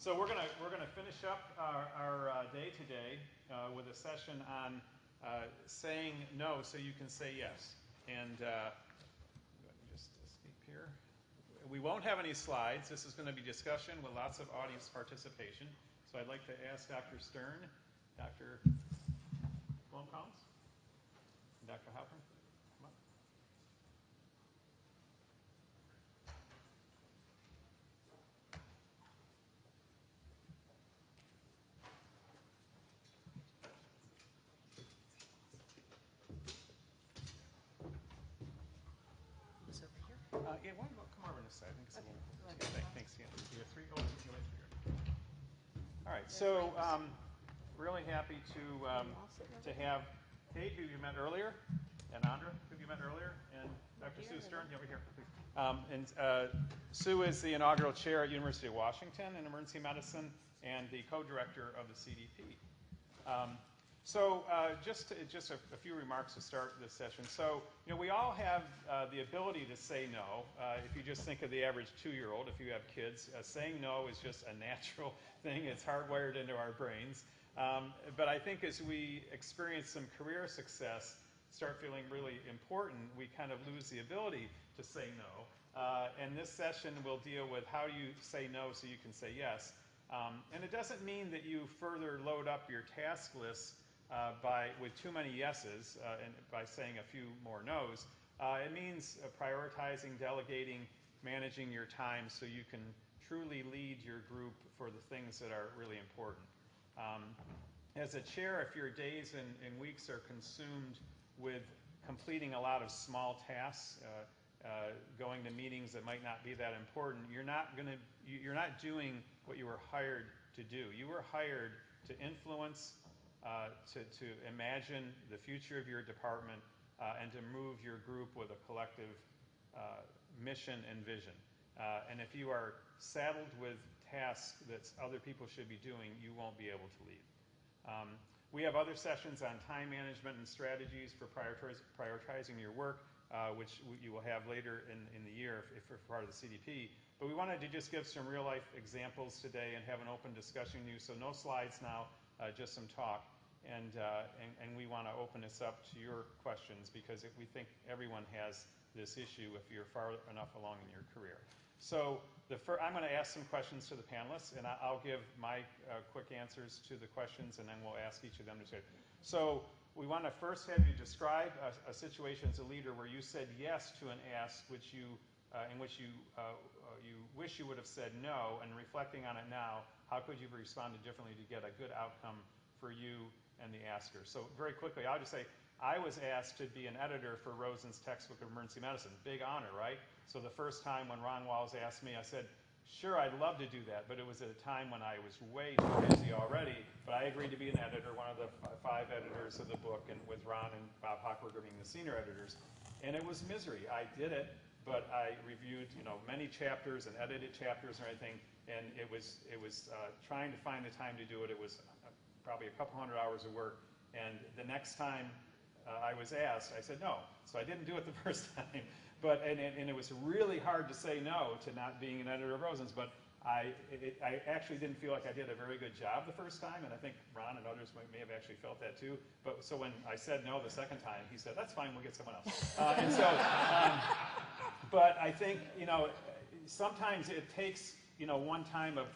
So we're gonna finish up our day today with a session on saying no so you can say yes. And just escape here. We won't have any slides. This is going to be discussion with lots of audience participation. So I'd like to ask Dr. Stern, Dr. Blomkalns, and Dr. Heilpern. Come on. Is it over here? Yeah, why don't you come over on this side? I think it's a little, thanks, yeah. You have three, oh, you went through here. All right, so really happy to have Kate, who you met earlier, and Andra, who you met earlier, and Dr. Sue Stern, over here, please. Sue is the inaugural chair at University of Washington in emergency medicine and the co-director of the CDP. Just a few remarks to start this session. So, we all have the ability to say no. If you just think of the average 2-year-old, if you have kids, saying no is just a natural thing. It's hardwired into our brains. But I think as we experience some career success, start feeling really important, we kind of lose the ability to say no. And this session will deal with how you say no so you can say yes. And it doesn't mean that you further load up your task list with too many yeses and by saying a few more nos. It means prioritizing, delegating, managing your time so you can truly lead your group for the things that are really important. As a chair, if your days and weeks are consumed with completing a lot of small tasks, going to meetings that might not be that important, you're not doing what you were hired to do. You were hired to influence, to imagine the future of your department, and to move your group with a collective mission and vision. And if you are saddled with tasks that other people should be doing, you won't be able to lead. We have other sessions on time management and strategies for prioritizing your work, which you will have later in the year if you're part of the CDP. But we wanted to just give some real-life examples today and have an open discussion with you. So no slides now, just some talk. And we want to open this up to your questions because we think everyone has this issue if you're far enough along in your career. So I'm going to ask some questions to the panelists, and I'll give my quick answers to the questions, and then we'll ask each of them to say. So we want to first have you describe a situation as a leader where you said yes to an ask in which you wish you would have said no, and reflecting on it now, how could you have responded differently to get a good outcome for you and the asker? So very quickly, I'll just say, I was asked to be an editor for Rosen's textbook of emergency medicine. Big honor, right? So the first time when Ron Walls asked me, I said, sure, I'd love to do that, but it was at a time when I was way too busy already, but I agreed to be an editor, one of the 5 editors of the book, and with Ron and Bob Hochberger being the senior editors. And it was misery. I did it, but I reviewed many chapters and edited chapters and everything, and it was trying to find the time to do it. It was probably a couple hundred hours of work, and the next time I was asked, I said no. So I didn't do it the first time, and it was really hard to say no to not being an editor of Rosen's, but I actually didn't feel like I did a very good job the first time, and I think Ron and others may have actually felt that too. But so when I said no the second time, he said, that's fine, we'll get someone else. But I think, sometimes it takes, one time of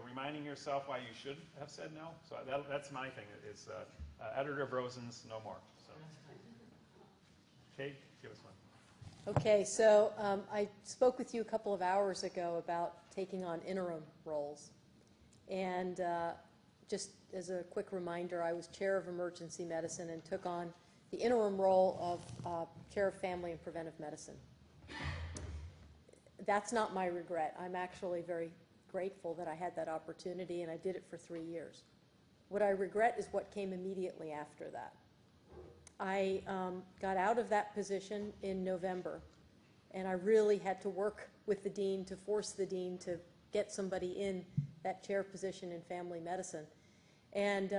reminding yourself why you should have said no. So that's my thing, is editor of Rosen's, no more. So, Kate, give us one. Okay, so I spoke with you a couple of hours ago about taking on interim roles. And just as a quick reminder, I was chair of emergency medicine and took on the interim role of chair of family and preventive medicine. That's not my regret. I'm actually very grateful that I had that opportunity, and I did it for 3 years. What I regret is what came immediately after that. I got out of that position in November, and I really had to work with the dean to force the dean to get somebody in that chair position in family medicine. And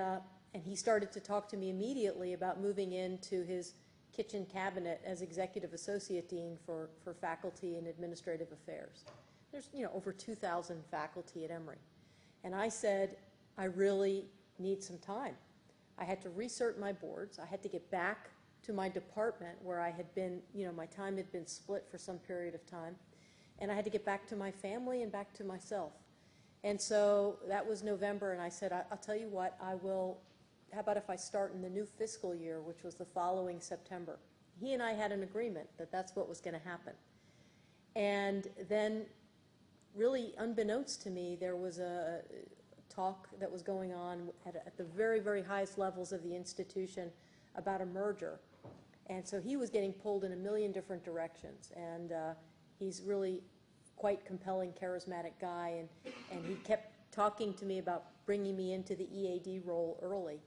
he started to talk to me immediately about moving into his kitchen cabinet as executive associate dean for faculty and administrative affairs. There's over 2,000 faculty at Emory. And I said, I really need some time. I had to recert my boards. I had to get back to my department where I had been, my time had been split for some period of time. And I had to get back to my family and back to myself. And so that was November, and I said, I'll tell you what, how about if I start in the new fiscal year, which was the following September. He and I had an agreement that that's what was going to happen. And then, really unbeknownst to me, there was a talk that was going on at the very, very highest levels of the institution about a merger. And so he was getting pulled in a million different directions. And he's really quite compelling, charismatic guy. And he kept talking to me about bringing me into the EAD role early.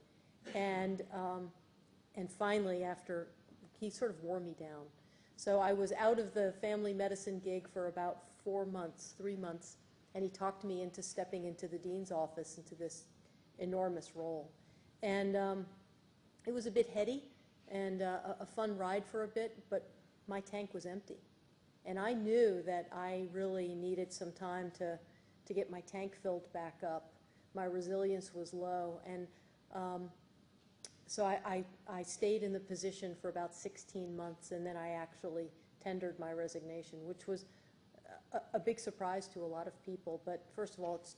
And finally, after, he sort of wore me down. So I was out of the family medicine gig for about 3 months, and he talked me into stepping into the dean's office, into this enormous role. And it was a bit heady and a fun ride for a bit, but my tank was empty. And I knew that I really needed some time to get my tank filled back up. My resilience was low, and so I stayed in the position for about 16 months, and then I actually tendered my resignation, which was a big surprise to a lot of people. But first of all, it's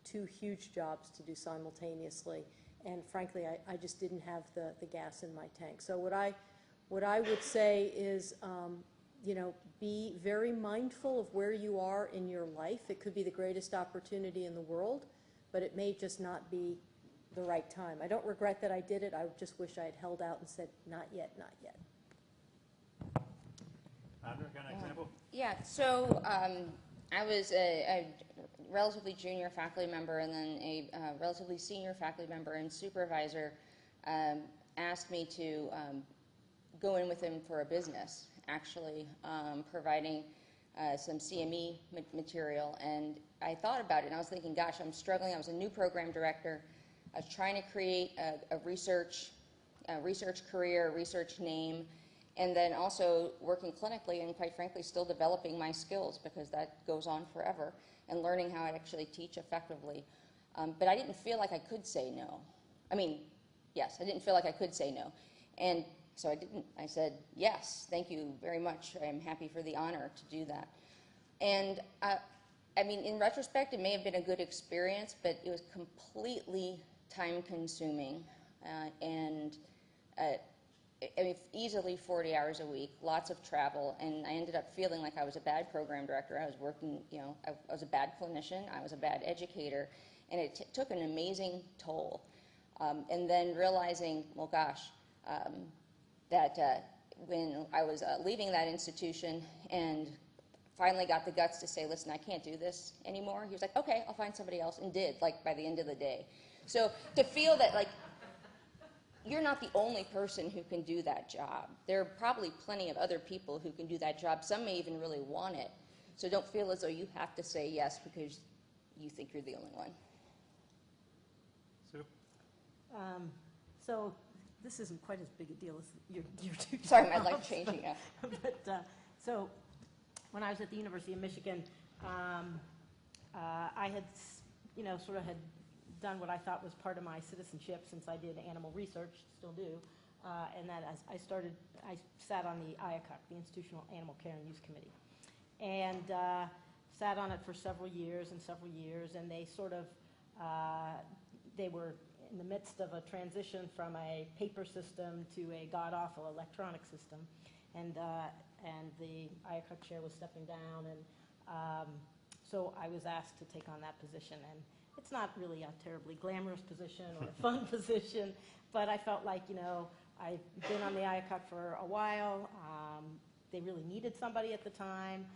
2 huge jobs to do simultaneously, and frankly, I just didn't have the gas in my tank. So what I would say is, be very mindful of where you are in your life. It could be the greatest opportunity in the world, but it may just not be the right time. I don't regret that I did it. I just wish I had held out and said, not yet, not yet. Andra, got an example? Yeah, so I was a relatively junior faculty member, and then a relatively senior faculty member and supervisor asked me to go in with him for a business, actually, providing some CME material. And I thought about it, and I was thinking, gosh, I'm struggling. I was a new program director. I was trying to create a research career, a research name, and then also working clinically and, quite frankly, still developing my skills, because that goes on forever, and learning how to actually teach effectively. But I didn't feel like I could say no. I mean, yes, I didn't feel like I could say no. And so I didn't. I said, yes, thank you very much. I'm happy for the honor to do that. And I mean, in retrospect, it may have been a good experience, but it was completely time-consuming, and I mean, easily 40 hours a week, lots of travel, and I ended up feeling like I was a bad program director. I was working, I was a bad clinician, I was a bad educator, and it took an amazing toll. And then realizing, well, gosh, that when I was leaving that institution and finally got the guts to say, listen, I can't do this anymore, he was like, okay, I'll find somebody else, and did, like, by the end of the day. So to feel that, like, you're not the only person who can do that job. There are probably plenty of other people who can do that job. Some may even really want it. So don't feel as though you have to say yes because you think you're the only one. Sue? So this isn't quite as big a deal as your 2 jobs. Sorry, my life changing. Yeah. But so when I was at the University of Michigan, I had, sort of had done what I thought was part of my citizenship, since I did animal research, still do, and that I sat on the IACUC, the Institutional Animal Care and Use Committee, and sat on it for several years, and they sort of, they were in the midst of a transition from a paper system to a god-awful electronic system, and the IACUC chair was stepping down, and so I was asked to take on that position, and it's not really a terribly glamorous position or a fun position, but I felt like, I've been on the IACUC for a while. They really needed somebody at the time,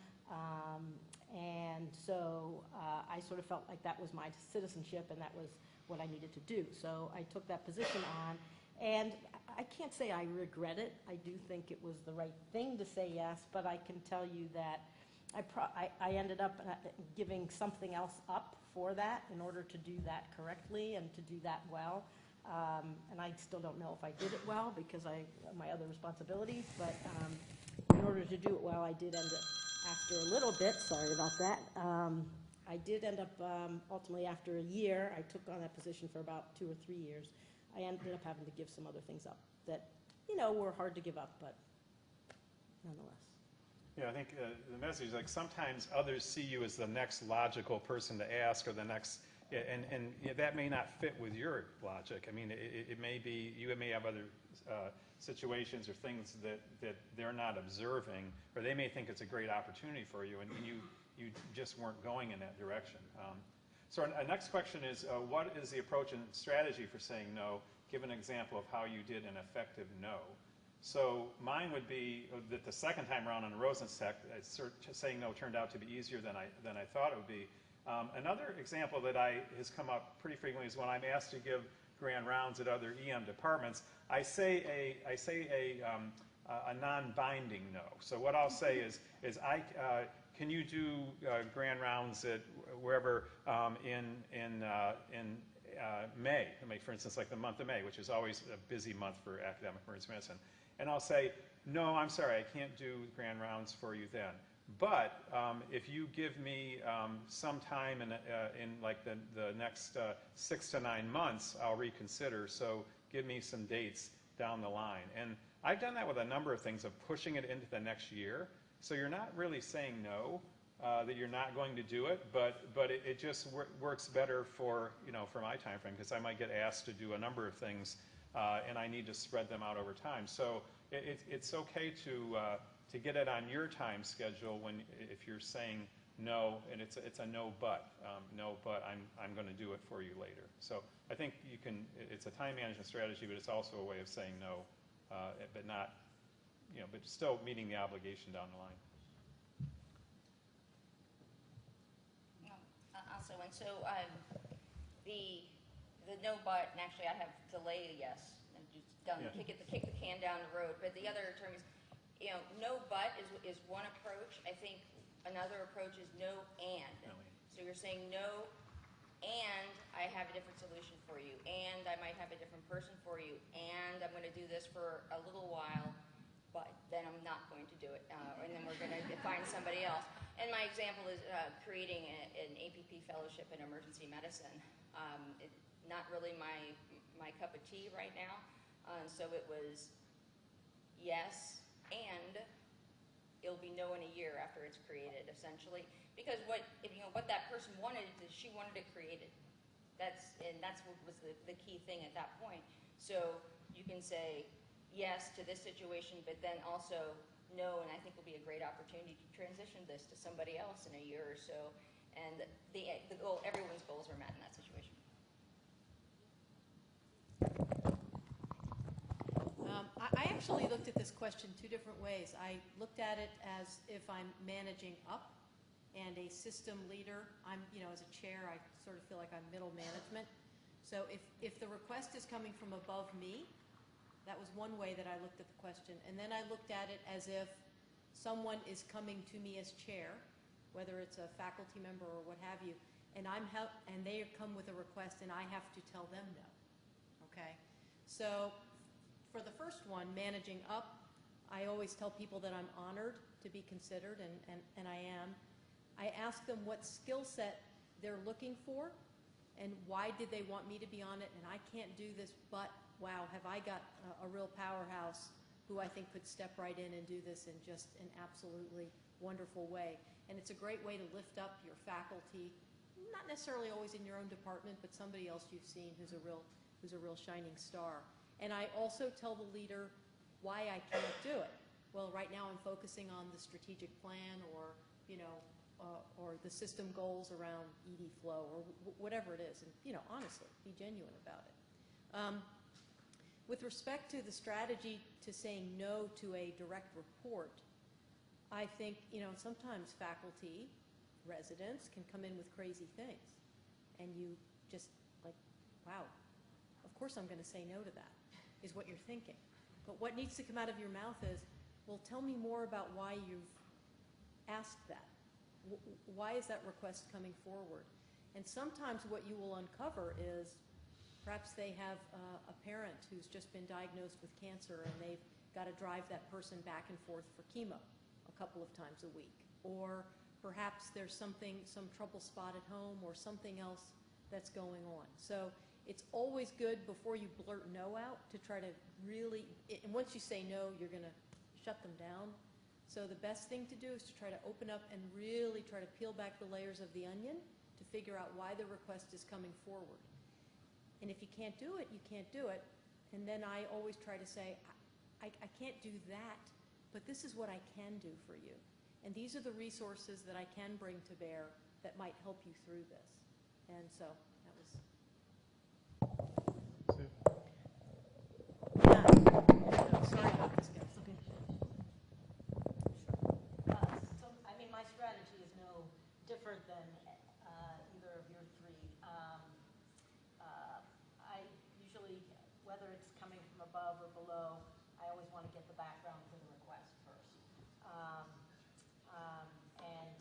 and so I sort of felt like that was my citizenship, and that was what I needed to do. So I took that position on, and I can't say I regret it. I do think it was the right thing to say yes, but I can tell you that I ended up giving something else up for that in order to do that correctly and to do that well. And I still don't know if I did it well because of my other responsibilities, but in order to do it well, I did end up, after a little bit, sorry about that, I did end up, ultimately, after a year, I took on that position for about 2 or 3 years. I ended up having to give some other things up that, were hard to give up, but nonetheless. Yeah, I think the message is like sometimes others see you as the next logical person to ask, or the next, and that may not fit with your logic. I mean, it may be, you may have other situations or things that they're not observing, or they may think it's a great opportunity for you, and you just weren't going in that direction. So our next question is, what is the approach and strategy for saying no? Give an example of how you did an effective no. So mine would be that the second time around on Rosentech, saying no turned out to be easier than I thought it would be. Another example that has come up pretty frequently is when I'm asked to give grand rounds at other EM departments, I say a non-binding no. So what I'll say is can you do grand rounds at wherever in May? For instance, like the month of May, which is always a busy month for academic emergency medicine. And I'll say, no, I'm sorry, I can't do grand rounds for you then. But if you give me some time in like the next 6 to 9 months, I'll reconsider. So give me some dates down the line. And I've done that with a number of things, of pushing it into the next year. So you're not really saying no, that you're not going to do it, but it just works better for my time frame, because I might get asked to do a number of things, and I need to spread them out over time. So it's okay to get it on your time schedule if you're saying no, and it's a no but. No, but I'm going to do it for you later. So I think it's a time management strategy, but it's also a way of saying no, but not, but still meeting the obligation down the line. Also, and so the no but, and actually I have delay a yes, and just done, Yeah. kick the can down the road. But the other term is, no but is one approach. I think another approach is no and. No. So you're saying no, and I have a different solution for you, and I might have a different person for you, and I'm going to do this for a little while, but then I'm not going to do it, and then we're going to find somebody else. And my example is creating an APP fellowship in emergency medicine. Not really my cup of tea right now, so it was yes, and it'll be no in a year after it's created, essentially. Because what that person wanted is she wanted it created. That's what was the key thing at that point. So you can say yes to this situation, but then also no, and I think will be a great opportunity to transition this to somebody else in a year or so. And the goal, everyone's goals are met in that situation. I actually looked at this question 2 different ways. I looked at it as if I'm managing up and a system leader. I'm, as a chair, I sort of feel like I'm middle management. So if the request is coming from above me, that was one way that I looked at the question. And then I looked at it as if someone is coming to me as chair, whether it's a faculty member or what have you, and they come with a request and I have to tell them no. Okay? So for the first one, managing up, I always tell people that I'm honored to be considered, and I am. I ask them what skill set they're looking for and why did they want me to be on it, and I can't do this, but wow, have I got a real powerhouse who I think could step right in and do this in just an absolutely wonderful way. And it's a great way to lift up your faculty, not necessarily always in your own department, but somebody else you've seen who's a real shining star. And I also tell the leader why I can't do it. Well, right now I'm focusing on the strategic plan or the system goals around ED flow or whatever it is. And, honestly, be genuine about it. With respect to the strategy to saying no to a direct report, I think, sometimes faculty, residents can come in with crazy things. And you just like, wow, of course I'm going to say no to that, is what you're thinking. But what needs to come out of your mouth is, well, tell me more about why you've asked that. Why is that request coming forward? And sometimes what you will uncover is perhaps they have a parent who's just been diagnosed with cancer and they've got to drive that person back and forth for chemo a couple of times a week. Or Perhaps there's some trouble spot at home or something else that's going on. So it's always good before you blurt no out to try to really, and once you say no, you're going to shut them down. So the best thing to do is to try to open up and really try to peel back the layers of the onion to figure out why the request is coming forward. And if you can't do it, you can't do it. And then I always try to say, I can't do that, but this is what I can do for you. And these are the resources that I can bring to bear that might help you through this. And so that was... Yeah. Sorry about this, guys. Okay. So, I mean, my strategy is no different than either of your three. I usually, whether it's coming from above or below, I always want to get the background for the request first. And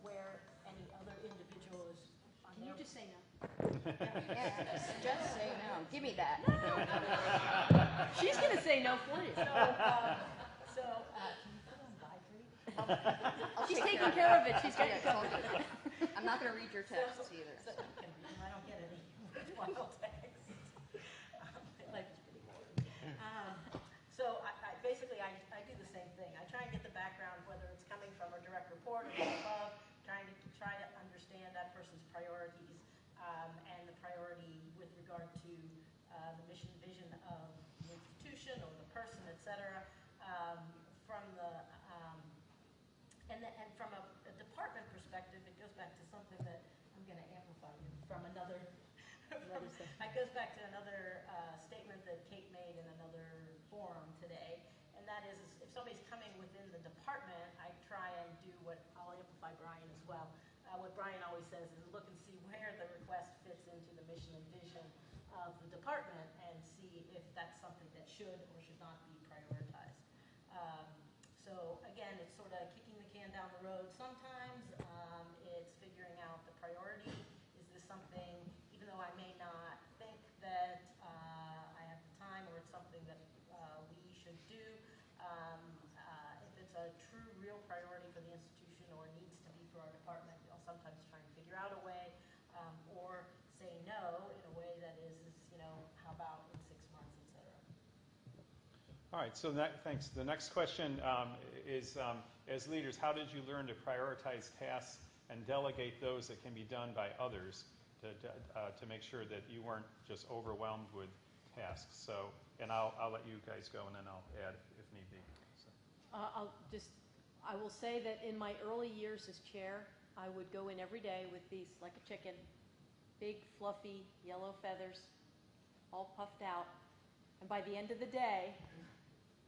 where any other individual is on Can their... you just say no? Yeah, just say no. Give me that. She's going to say no for you. So, can you put on Gayatri? She's taking care of it. She's got it covered. I'm not going to read your texts either. So, I don't get any worthwhile texts. My life is pretty boring. So basically, I do the same thing. I try and get the background, whether it's coming from a direct report or from above, try to understand that person's priorities and the priority with regard to the mission vision of the institution or the person, et cetera. And from a department perspective, it goes back to something that I'm going to amplify from another. It goes back to another statement that Kate made in another forum today, and that is if somebody's coming within the department, I try and do what I'll amplify Brian as well. What Brian always says is look and see where the request fits into the mission and vision of the department and see if that's something that should or should not be prioritized. So again, it's sort of kicking the can down the road sometimes. It's figuring out the priority. Is this something, even though I may not think that I have the time or it's something that we should do, if it's a true, real priority for the institution or needs to be for our department, I'll sometimes try and figure out a way or say no in a way that is, how about in 6 months, et cetera. All right, so thanks. The next question is, as leaders, how did you learn to prioritize tasks and delegate those that can be done by others to make sure that you weren't just overwhelmed with tasks? So, and I'll let you guys go, and then I'll add if need be. So. I will say that in my early years as chair, I would go in every day with these, like a chicken, big, fluffy, yellow feathers, all puffed out. And by the end of the day,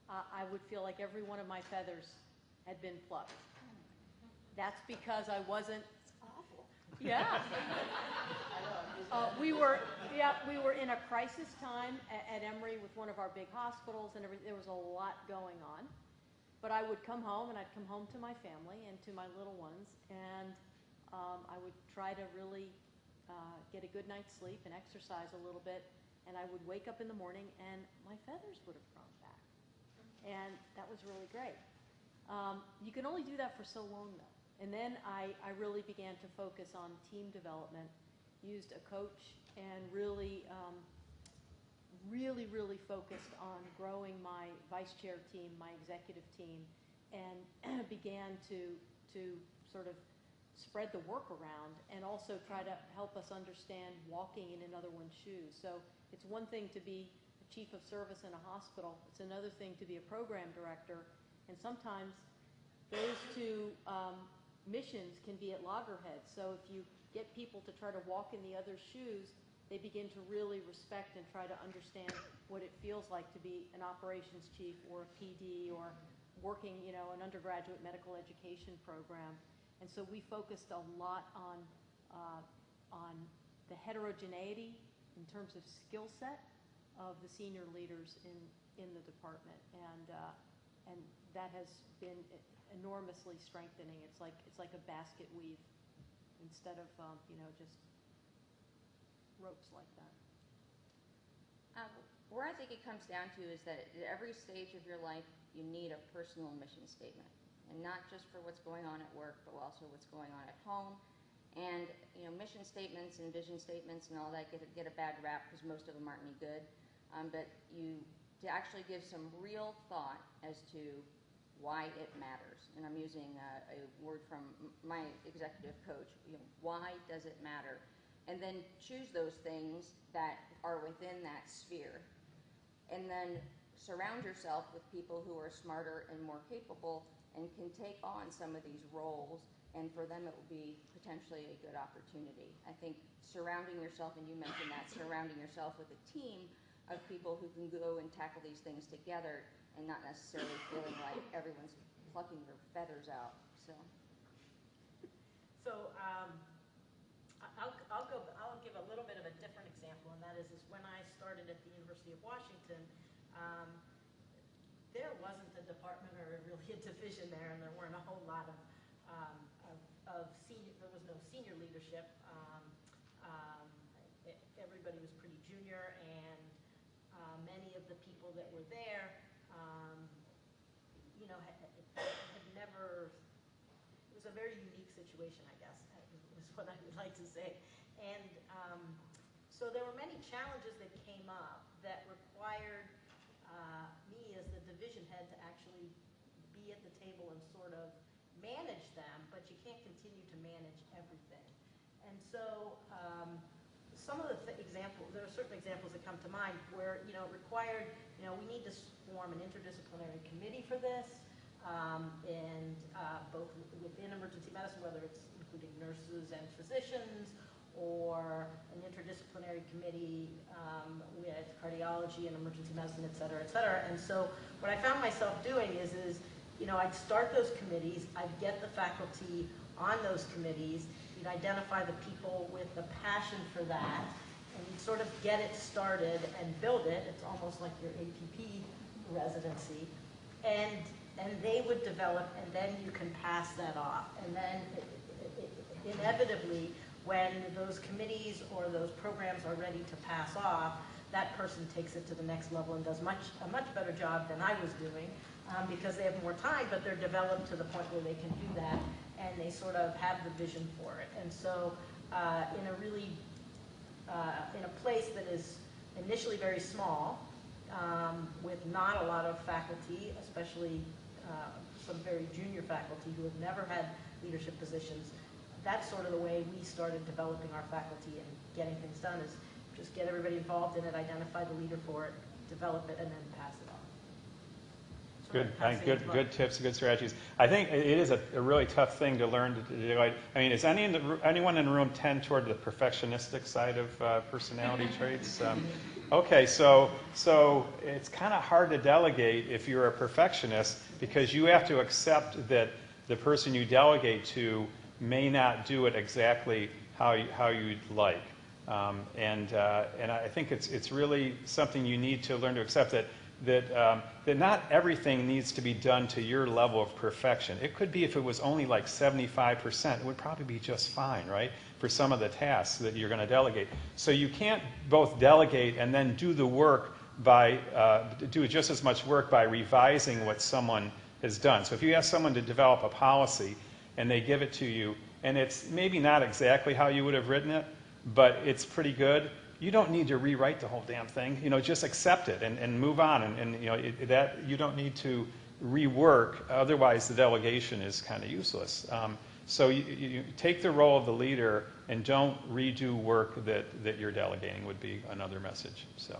I would feel like every one of my feathers had been plucked. That's because I wasn't. Awful. Yeah. We were in a crisis time at Emory with one of our big hospitals, and there was a lot going on. But I would come home, and I'd come home to my family and to my little ones, and I would try to really get a good night's sleep and exercise a little bit, and I would wake up in the morning, and my feathers would have grown back. And that was really great. You can only do that for so long, though. And then I really began to focus on team development, used a coach, and really focused on growing my vice chair team, my executive team, and began to sort of spread the work around and also try to help us understand walking in another one's shoes. So it's one thing to be a chief of service in a hospital. It's another thing to be a program director. And sometimes those two missions can be at loggerheads. So if you get people to try to walk in the other's shoes, they begin to really respect and try to understand what it feels like to be an operations chief or a PD or working, an undergraduate medical education program. And so we focused a lot on the heterogeneity in terms of skill set of the senior leaders in the department, and that has been enormously strengthening. It's like a basket weave instead of just ropes like that. Where I think it comes down to is that at every stage of your life, you need a personal mission statement. and not just for what's going on at work, but also what's going on at home. And mission statements and vision statements and all that get a bad rap because most of them aren't any good. But to actually give some real thought as to why it matters. And I'm using a word from my executive coach. Why does it matter? And then choose those things that are within that sphere. And then surround yourself with people who are smarter and more capable and can take on some of these roles, and for them it will be potentially a good opportunity. I think surrounding yourself, and you mentioned that, surrounding yourself with a team of people who can go and tackle these things together and not necessarily feeling like everyone's plucking their feathers out. So I'll give a little bit of a different example, and that is when I started at the University of Washington, there wasn't a department or really a division there, and there weren't a whole lot of senior. There was no senior leadership. Everybody was pretty junior, and many of the people that were there, had never. It was a very unique situation, I guess, is what I would like to say, and so there were many challenges that came up that required me as the division head to actually be at the table and sort of manage them, but you can't continue to manage everything. And so some of the examples, there are certain examples that come to mind where, it required, we need to form an interdisciplinary committee for this, and both within emergency medicine, whether it's including nurses and physicians, or an interdisciplinary committee with cardiology and emergency medicine, et cetera, et cetera. And so what I found myself doing is I'd start those committees, I'd get the faculty on those committees, you'd identify the people with the passion for that, and you'd sort of get it started and build it. It's almost like your APP residency. And they would develop, and then you can pass that off. And then inevitably, when those committees or those programs are ready to pass off, that person takes it to the next level and does a much better job than I was doing, because they have more time, but they're developed to the point where they can do that, and they sort of have the vision for it. And so in a place that is initially very small, with not a lot of faculty, especially some very junior faculty who have never had leadership positions, that's sort of the way we started developing our faculty and getting things done, is just get everybody involved in it, identify the leader for it, develop it, and then pass it on. Good tips, good strategies. I think it is a really tough thing to learn to do. I mean, does anyone in the room tend toward the perfectionistic side of personality traits? Okay, so it's kind of hard to delegate if you're a perfectionist, because you have to accept that the person you delegate to may not do it exactly how you'd like, and I think it's really something you need to learn to accept, that not everything needs to be done to your level of perfection. It could be, if it was only like 75%, it would probably be just fine, right, for some of the tasks that you're going to delegate. So you can't both delegate and then do the work do just as much work by revising what someone has done. So if you ask someone to develop a policy and they give it to you, and it's maybe not exactly how you would have written it, but it's pretty good, you don't need to rewrite the whole damn thing. Just accept it and move on, and that you don't need to rework. Otherwise, the delegation is kind of useless. So you take the role of the leader and don't redo work that you're delegating, would be another message. So,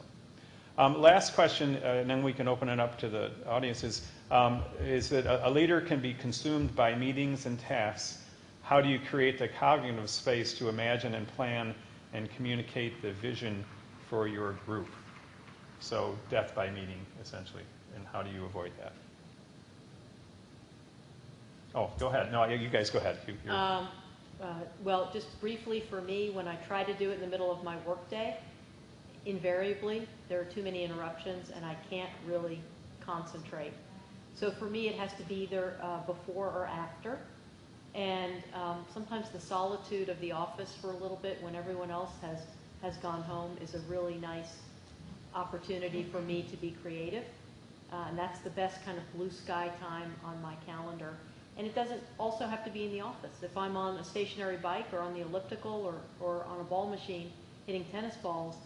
last question, and then we can open it up to the audience, is that a leader can be consumed by meetings and tasks. How do you create the cognitive space to imagine and plan and communicate the vision for your group? So death by meeting, essentially, and how do you avoid that? Oh, go ahead. No, you guys go ahead. Well, just briefly for me, when I try to do it in the middle of my workday, invariably there are too many interruptions and I can't really concentrate. So for me, it has to be either before or after. And sometimes the solitude of the office for a little bit when everyone else has gone home is a really nice opportunity for me to be creative. And that's the best kind of blue sky time on my calendar. And it doesn't also have to be in the office. If I'm on a stationary bike or on the elliptical or on a ball machine hitting tennis balls,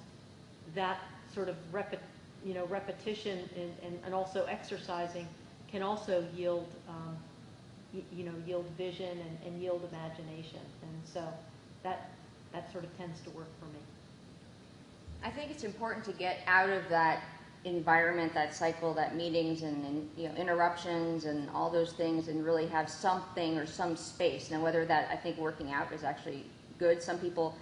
that sort of repetition and also exercising can also yield yield vision and yield imagination. And so that sort of tends to work for me. I think it's important to get out of that environment, that cycle, that meetings and interruptions and all those things, and really have something or some space. Now, whether that, I think working out is actually good. Some people,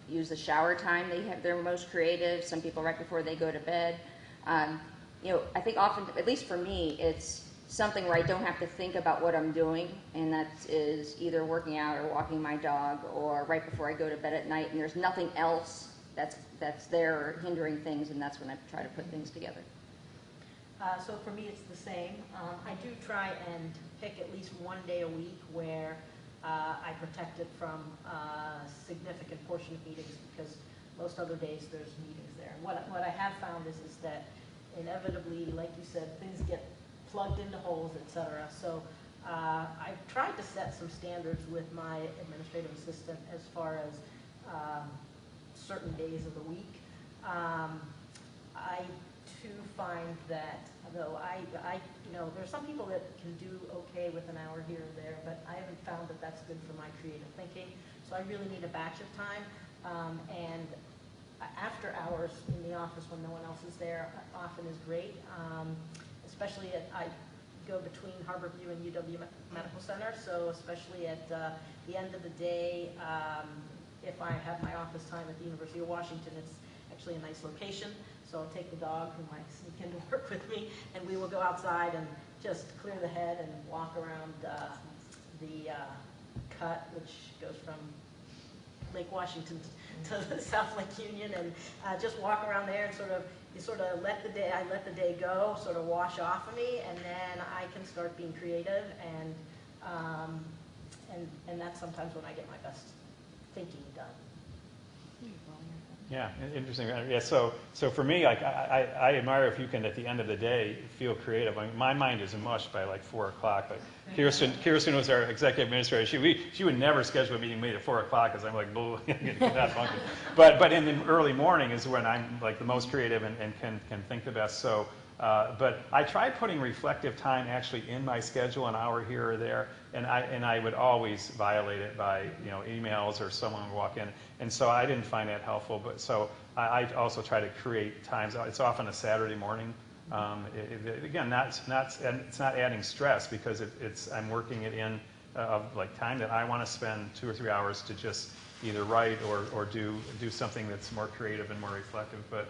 use the shower time. They're most creative. Some people right before they go to bed. I think often, at least for me, it's something where I don't have to think about what I'm doing, and that is either working out or walking my dog or right before I go to bed at night, and there's nothing else that's there hindering things, and that's when I try to put things together. So for me, it's the same. I do try and pick at least one day a week where I protect it from a significant portion of meetings, because most other days there's meetings there. And what I have found is that inevitably, like you said, things get plugged into holes, etc. So I've tried to set some standards with my administrative assistant as far as certain days of the week. I too find that, though there are some people that can do okay with an hour here or there, but I haven't found that that's good for my creative thinking. So I really need a batch of time. And after hours in the office when no one else is there often is great. Especially I go between Harborview and UW Medical Center, so especially at the end of the day, if I have my office time at the University of Washington, it's actually a nice location, so I'll take the dog who might sneak in to work with me, and we will go outside and just clear the head and walk around the cut, which goes from Lake Washington to South Lake Union, and just walk around there and I let the day go, sort of wash off of me, and then I can start being creative, and that's sometimes when I get my best thinking done. Yeah, interesting. Yeah, so for me, like I admire if you can at the end of the day feel creative. I mean, my mind is mush by like 4 o'clock. Like Kirsten was our executive administrator. She would never schedule a meeting at 4 o'clock because I'm like, not function. But in the early morning is when I'm like the most creative and can think the best. So. But I tried putting reflective time actually in my schedule, an hour here or there, and I would always violate it by emails or someone would walk in, and so I didn't find that helpful. But so I also try to create times. It's often a Saturday morning. Again, it's not adding stress because I'm working it in of like time that I want to spend 2 or 3 hours to just either write or do something that's more creative and more reflective. But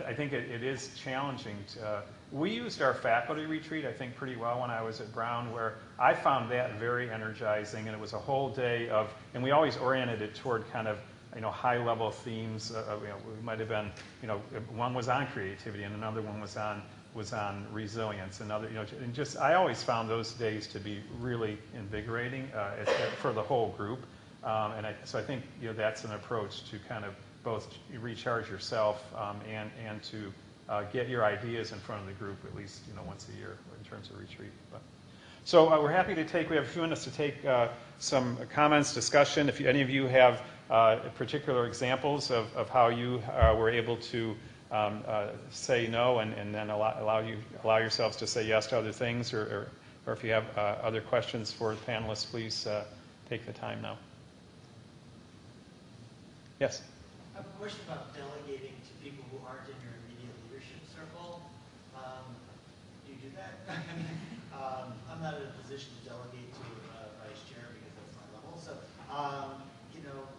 I think it is challenging. We used our faculty retreat, I think, pretty well when I was at Brown, where I found that very energizing, and it was a whole day and we always oriented it toward kind of, high-level themes. We might have been, one was on creativity, and another one was on resilience. Another, and just I always found those days to be really invigorating for the whole group. So I think that's an approach to kind of both recharge yourself and to get your ideas in front of the group at least once a year in terms of retreat. So we're happy to we have a few minutes to take some comments, discussion. If any of you have particular examples of how you were able to say no and then allow yourselves to say yes to other things, or if you have other questions for the panelists, please take the time now. Yes? I have a question about delegating to people who aren't in your immediate leadership circle. Do you do that? I'm not in a position to delegate to a vice chair because that's my level. So,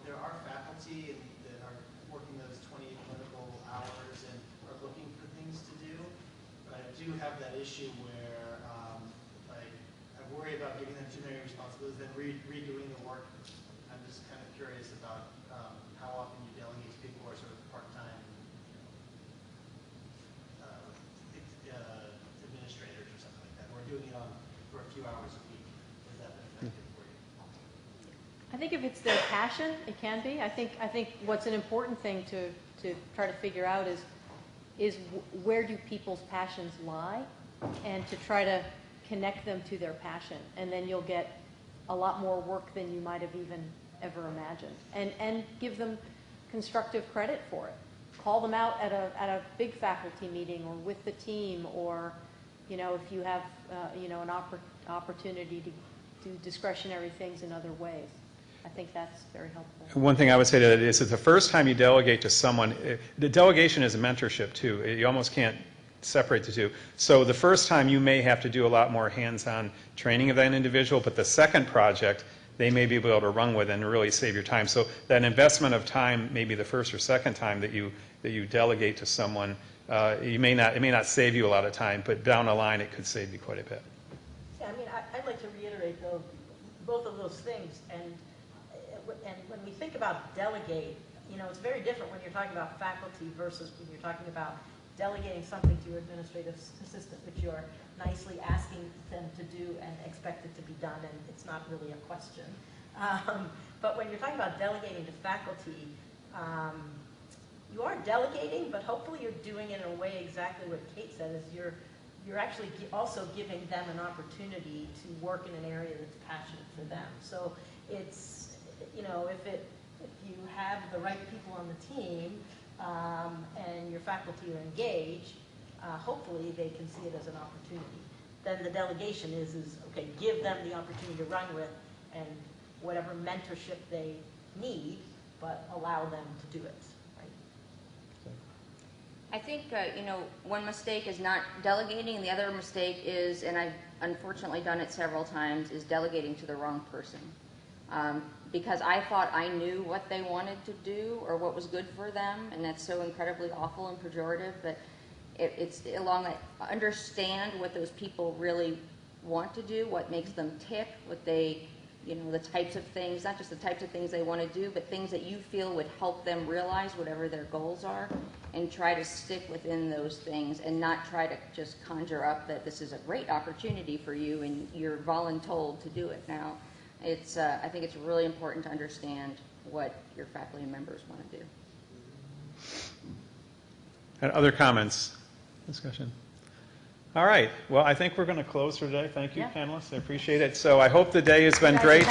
there are faculty that are working those 20 clinical hours and are looking for things to do. But I do have that issue where I worry about giving them too many responsibilities, then redoing the work. I'm just kind of curious about how often you delegate to people who are sort of part-time administrators or something like that, or doing it for a few hours a week. Has that been effective for you? I think if it's their passion, it can be. I think what's an important thing to try to figure out is where do people's passions lie, and to try to connect them to their passion, and then you'll get a lot more work than you might have even ever imagined. And give them constructive credit for it. Call them out at a big faculty meeting or with the team, or, you know, if you have, you know, an opportunity to do discretionary things in other ways. I think that's very helpful. One thing I would say to that is that the first time you delegate to someone, the delegation is a mentorship too. You almost can't separate the two. So the first time you may have to do a lot more hands-on training of that individual, but the second project they may be able to run with and really save your time. So that investment of time, maybe the first or second time that you delegate to someone, it may not save you a lot of time, but down the line it could save you quite a bit. Yeah, I mean, I'd like to reiterate, though, both of those things. And when we think about delegate, you know, it's very different when you're talking about faculty versus when you're talking about delegating something to your administrative assistant, which you're nicely asking them to do and expect it to be done, and it's not really a question. But when you're talking about delegating to faculty, you are delegating, but hopefully you're doing it in a way exactly what Kate said, is you're actually also giving them an opportunity to work in an area that's passionate for them. So it's, you know, if you have the right people on the team and your faculty are engaged, hopefully they can see it as an opportunity. Then the delegation is okay, give them the opportunity to run with and whatever mentorship they need, but allow them to do it. I think, you know, one mistake is not delegating, and the other mistake is, and I've unfortunately done it several times, is delegating to the wrong person. Because I thought I knew what they wanted to do or what was good for them, and that's so incredibly awful and pejorative, but it's along that, understand what those people really want to do, what makes them tick, what they, you know, the types of things, not just the types of things they want to do, but things that you feel would help them realize whatever their goals are, and try to stick within those things and not try to just conjure up that this is a great opportunity for you and you're voluntold to do it. Now, it's, I think it's really important to understand what your faculty members want to do. And other comments, discussion? All right. Well, I think we're going to close for today. Thank you, panelists. I appreciate it. So I hope the day has been great.